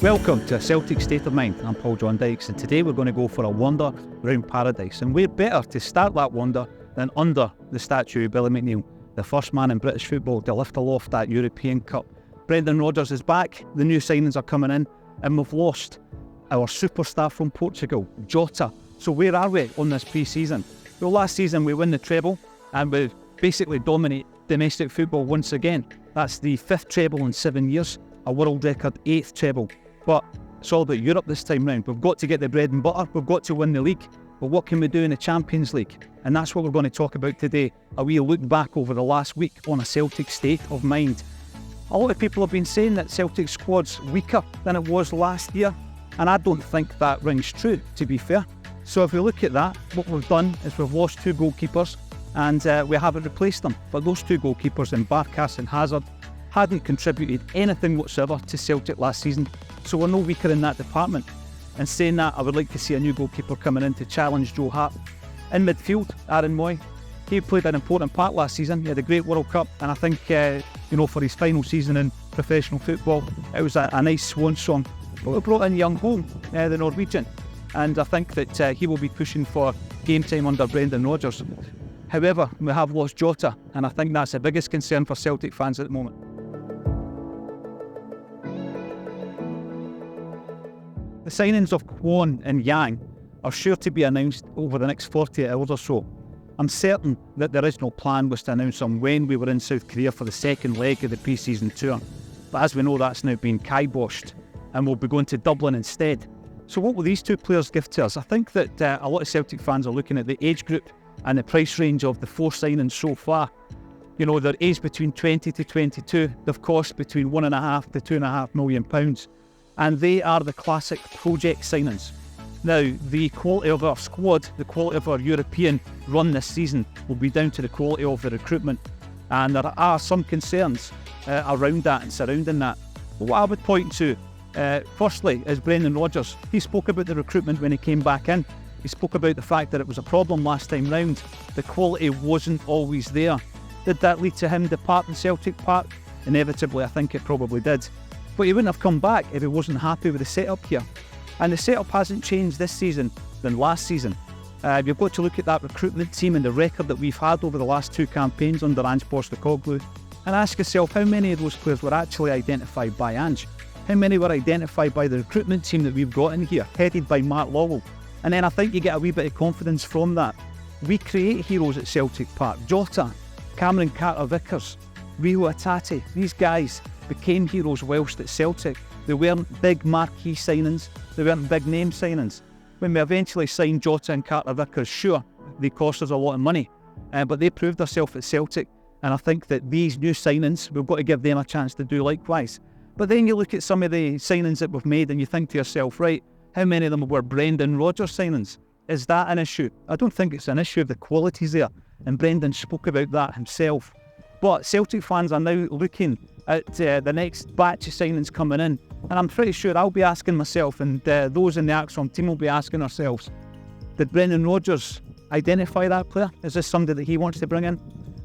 Welcome to A Celtic State of Mind. I'm Paul John Dykes, and today we're going to go for a wander round paradise. And where better to start that wander than under the statue of Billy McNeill, the first man in British football to lift aloft that European Cup. Brendan Rodgers is back, the new signings are coming in, and we've lost our superstar from Portugal, Jota. So where are we on this pre-season? Well, last season we win the treble, and we basically dominate domestic football once again. That's the 5th treble in 7 years, a world record 8th treble. But it's all about Europe this time round. We've got to get the bread and butter, we've got to win the league. But what can we do in the Champions League? And that's what we're going to talk about today. A wee look back over the last week on a Celtic state of mind. A lot of people have been saying that Celtic's squad's weaker than it was last year, and I don't think that rings true, to be fair. So if we look at that, what we've done is we've lost 2 goalkeepers, and we haven't replaced them. But those 2 goalkeepers in Barkas and Hazard hadn't contributed anything whatsoever to Celtic last season, so we're no weaker in that department. And saying that, I would like to see a new goalkeeper coming in to challenge Joe Hart. In midfield, Aaron Moy, he played an important part last season. He had a great World Cup, and I think for his final season in professional football, it was a nice swan song. But we brought in Young Holm, the Norwegian, and I think that he will be pushing for game time under Brendan Rodgers. However, we have lost Jota, and I think that's the biggest concern for Celtic fans at the moment. The signings of Kwon and Yang are sure to be announced over the next 48 hours or so. I'm certain that the original plan was to announce them when we were in South Korea for the second leg of the pre-season tour. But as we know, that's now been kiboshed, and we'll be going to Dublin instead. So what will these 2 players give to us? I think that a lot of Celtic fans are looking at the age group and the price range of the 4 signings so far. You know, they're aged between 20 to 22. They've cost between £1.5 to £2.5 million. And they are the classic project signings. Now, the quality of our squad, the quality of our European run this season will be down to the quality of the recruitment. And there are some concerns around that and surrounding that. But what I would point to, firstly, is Brendan Rodgers. He spoke about the recruitment when he came back in. He spoke about the fact that it was a problem last time round. The quality wasn't always there. Did that lead to him departing Celtic Park? Inevitably, I think it probably did. But he wouldn't have come back if he wasn't happy with the setup here. And the setup hasn't changed this season than last season. You've got to look at that recruitment team and the record that we've had over the last 2 campaigns under Ange Postecoglou and ask yourself how many of those players were actually identified by Ange. How many were identified by the recruitment team that we've got in here, headed by Mark Lawwell? And then I think you get a wee bit of confidence from that. We create heroes at Celtic Park. Jota, Cameron Carter-Vickers, Rio Atati, these guys became heroes whilst at Celtic. They weren't big marquee signings, they weren't big name signings. When we eventually signed Jota and Carter-Vickers, sure, they cost us a lot of money, but they proved themselves at Celtic, and I think that these new signings, we've got to give them a chance to do likewise. But then you look at some of the signings that we've made and you think to yourself, right, how many of them were Brendan Rodgers signings? Is that an issue? I don't think it's an issue of the qualities there, and Brendan spoke about that himself. But Celtic fans are now looking at the next batch of signings coming in, and I'm pretty sure I'll be asking myself, and those in the Axon team will be asking ourselves, did Brendan Rodgers identify that player? Is this somebody that he wants to bring in?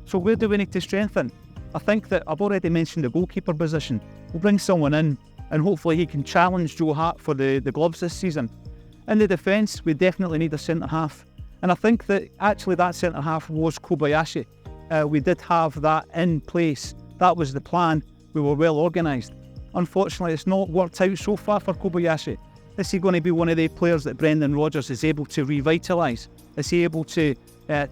So where do we need to strengthen? I think that I've already mentioned the goalkeeper position. We'll bring someone in, and hopefully he can challenge Joe Hart for the gloves this season. In the defence, we definitely need a centre-half, and I think that actually that centre-half was Kobayashi. We did have that in place. That was the plan. We were well organised. Unfortunately, it's not worked out so far for Kobayashi. Is he going to be one of the players that Brendan Rodgers is able to revitalise? Is he able to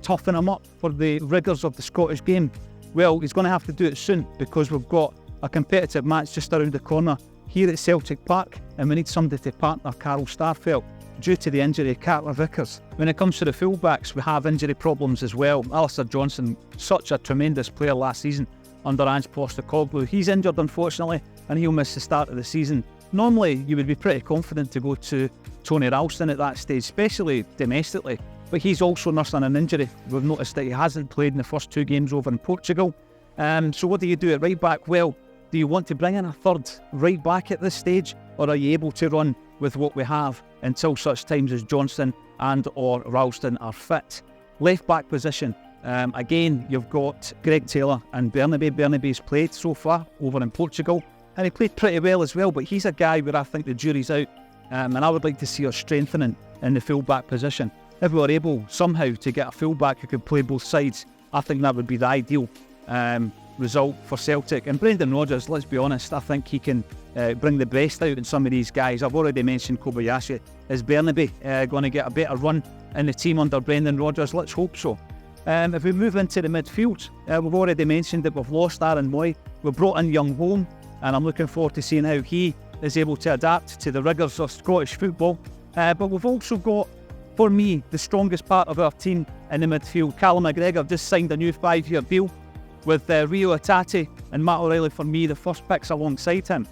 toughen him up for the rigours of the Scottish game? Well, he's going to have to do it soon, because we've got a competitive match just around the corner here at Celtic Park, and we need somebody to partner Carl Starfelt due to the injury of Carter-Vickers. When it comes to the fullbacks, we have injury problems as well. Alistair Johnson, such a tremendous player last season under Ange Postecoglou. He's injured, unfortunately, and he'll miss the start of the season. Normally, you would be pretty confident to go to Tony Ralston at that stage, especially domestically, but he's also nursing an injury. We've noticed that he hasn't played in the first 2 games over in Portugal. So what do you do at right back? Well, do you want to bring in a third right back at this stage, or are you able to run with what we have until such times as Johnson and or Ralston are fit? Left back position, again, you've got Greg Taylor and Bernabe. Bernabe's played so far over in Portugal. and he played pretty well as well, but he's a guy where I think the jury's out, and I would like to see us strengthening in the full-back position. If we were able somehow to get a full-back who could play both sides, I think that would be the ideal result for Celtic. And Brendan Rodgers, let's be honest, I think he can bring the best out in some of these guys. I've already mentioned Kobayashi. Is Bernabe going to get a better run in the team under Brendan Rodgers? Let's hope so. If we move into the midfield, we've already mentioned that we've lost Aaron Moy. We've brought in young Holm, and I'm looking forward to seeing how he is able to adapt to the rigours of Scottish football. But we've also got, for me, the strongest part of our team in the midfield. Callum McGregor just signed a new 5-year deal with Rio Hatate and Matt O'Reilly, for me, the first picks alongside him.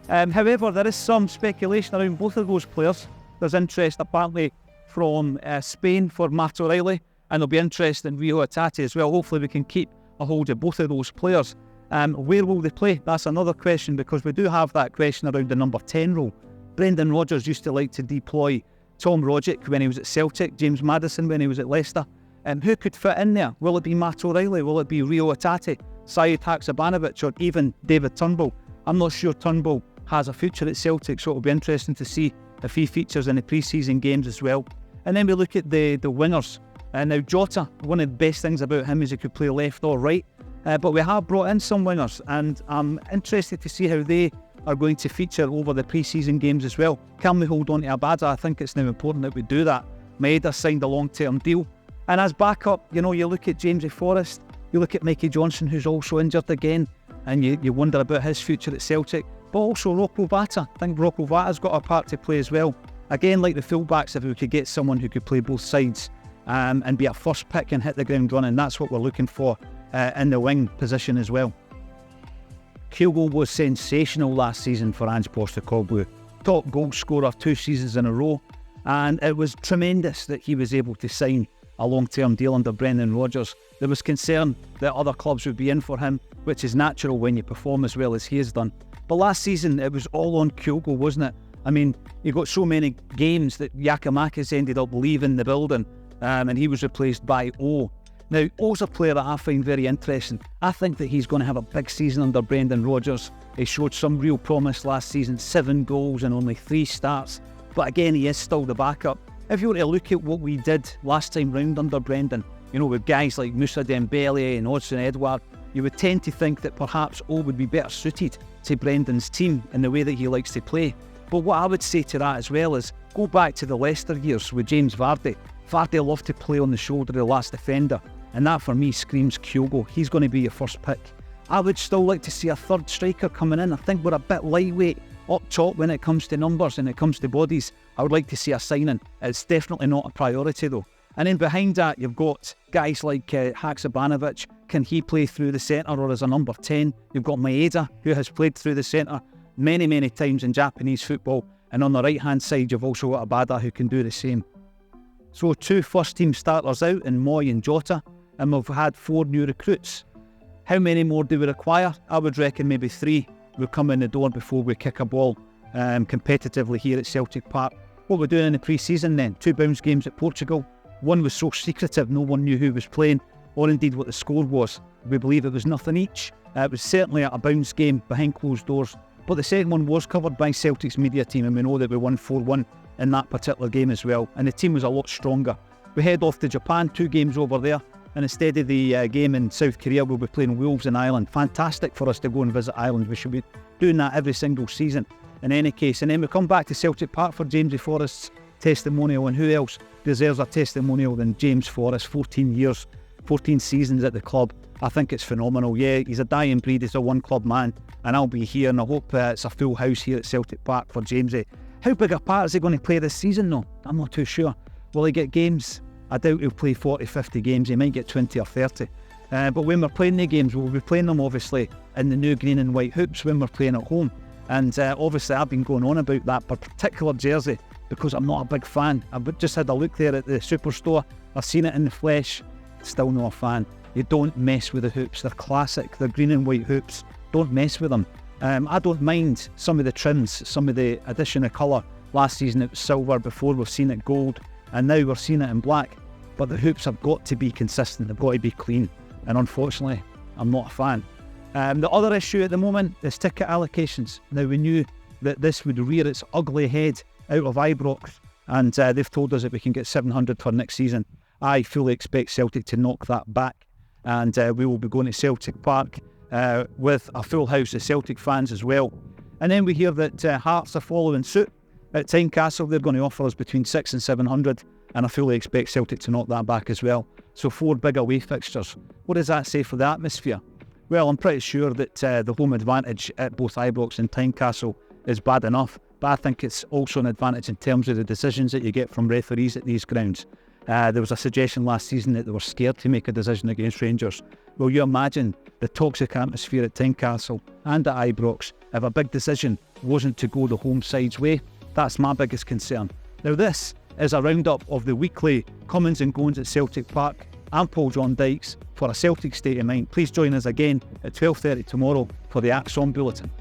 However, there is some speculation around both of those players. There's interest apparently from Spain for Matt O'Reilly, and there'll be interest in Rio Hatate as well. Hopefully we can keep a hold of both of those players. Where will they play? That's another question, because we do have that question around the number 10 role. Brendan Rodgers used to like to deploy Tom Rogic when he was at Celtic, James Maddison when he was at Leicester. Who could fit in there? Will it be Matt O'Reilly? Will it be Rio Hatate, Syed Haksabanovic, or even David Turnbull? I'm not sure Turnbull has a future at Celtic, so it'll be interesting to see if he features in the pre-season games as well. And then we look at the wingers. Now Jota, one of the best things about him is he could play left or right, but we have brought in some wingers, and I'm interested to see how they are going to feature over the pre-season games as well. Can we hold on to Abada? I think it's now important that we do that. Maeda signed a long-term deal. And as backup, you look at Jamesy Forrest, you look at Mikey Johnson, who's also injured again, and you wonder about his future at Celtic. But also Rocco Vata. I think Rocco Vata's got a part to play as well. Again, like the fullbacks, if we could get someone who could play both sides and be a first pick and hit the ground running, that's what we're looking for in the wing position as well. Kyogo was sensational last season for Ange Postecoglou. Top goal scorer 2 seasons in a row, and it was tremendous that he was able to sign a long-term deal under Brendan Rodgers. There was concern that other clubs would be in for him, which is natural when you perform as well as he has done. But last season, it was all on Kyogo, wasn't it? I mean, you got so many games that Giakoumakis ended up leaving the building, and he was replaced by O. Now, O's a player that I find very interesting. I think that he's going to have a big season under Brendan Rodgers. He showed some real promise last season, 7 goals and only 3 starts. But again, he is still the backup. If you were to look at what we did last time round under Brendan, with guys like Moussa Dembele and Odsonne Edouard, you would tend to think that perhaps O would be better suited to Brendan's team in the way that he likes to play. But what I would say to that as well is, go back to the Leicester years with James Vardy. Vardy loved to play on the shoulder of the last defender, and that for me screams Kyogo. He's going to be your first pick. I would still like to see a third striker coming in. I think we're a bit lightweight up top when it comes to numbers and it comes to bodies. I would like to see a signing. It's definitely not a priority though. And then behind that, you've got guys like Haksabanovic. Can he play through the centre or as a number 10? You've got Maeda, who has played through the centre many, many times in Japanese football. And on the right-hand side, you've also got Abada, who can do the same. So 2 first-team starters out in Moy and Jota, and we've had 4 new recruits. How many more do we require? I would reckon maybe 3 will come in the door before we kick a ball competitively here at Celtic Park. What we're doing in the pre-season then, 2 bounce games at Portugal. One was so secretive, no one knew who was playing, or indeed what the score was. We believe it was nothing each. It was certainly a bounce game behind closed doors. But the second one was covered by Celtic's media team, and we know that we won 4-1 in that particular game as well. And the team was a lot stronger. We head off to Japan, 2 games over there. And instead of the game in South Korea, we'll be playing Wolves in Ireland. Fantastic for us to go and visit Ireland. We should be doing that every single season in any case. And then we come back to Celtic Park for Jamesy Forrest's testimonial. And who else deserves a testimonial than James Forrest? 14 years, 14 seasons at the club. I think it's phenomenal. Yeah, he's a dying breed. He's a one-club man. And I'll be here, and I hope it's a full house here at Celtic Park for Jamesy. How big a part is he going to play this season though? I'm not too sure. Will he get games? I doubt he'll play 40, 50 games. He might get 20 or 30. But when we're playing the games, we'll be playing them obviously in the new green and white hoops when we're playing at home. And obviously I've been going on about that particular jersey because I'm not a big fan. I've just had a look there at the Superstore. I've seen it in the flesh. Still not a fan. You don't mess with the hoops. They're classic. They're green and white hoops. Don't mess with them. I don't mind some of the trims, some of the addition of colour. Last season it was silver, before we've seen it gold, and now we're seeing it in black. But the hoops have got to be consistent, they've got to be clean, and unfortunately I'm not a fan. The other issue at the moment is ticket allocations. Now, we knew that this would rear its ugly head out of Ibrox, and they've told us that we can get 700 for next season. I fully expect Celtic to knock that back, and we will be going to Celtic Park with a full house of Celtic fans as well. And then we hear that Hearts are following suit. At Tynecastle, they're going to offer us between 600 and 700, and I fully expect Celtic to knock that back as well. So 4 big away fixtures. What does that say for the atmosphere? Well, I'm pretty sure that the home advantage at both Ibrox and Tynecastle is bad enough, but I think it's also an advantage in terms of the decisions that you get from referees at these grounds. There was a suggestion last season that they were scared to make a decision against Rangers. Well, you imagine the toxic atmosphere at Tynecastle and at Ibrox if a big decision wasn't to go the home side's way. That's my biggest concern. Now, this is a roundup of the weekly comings and goings at Celtic Park. I'm Paul John Dykes for a Celtic State of Mind. Please join us again at 12:30 tomorrow for the Axon Bulletin.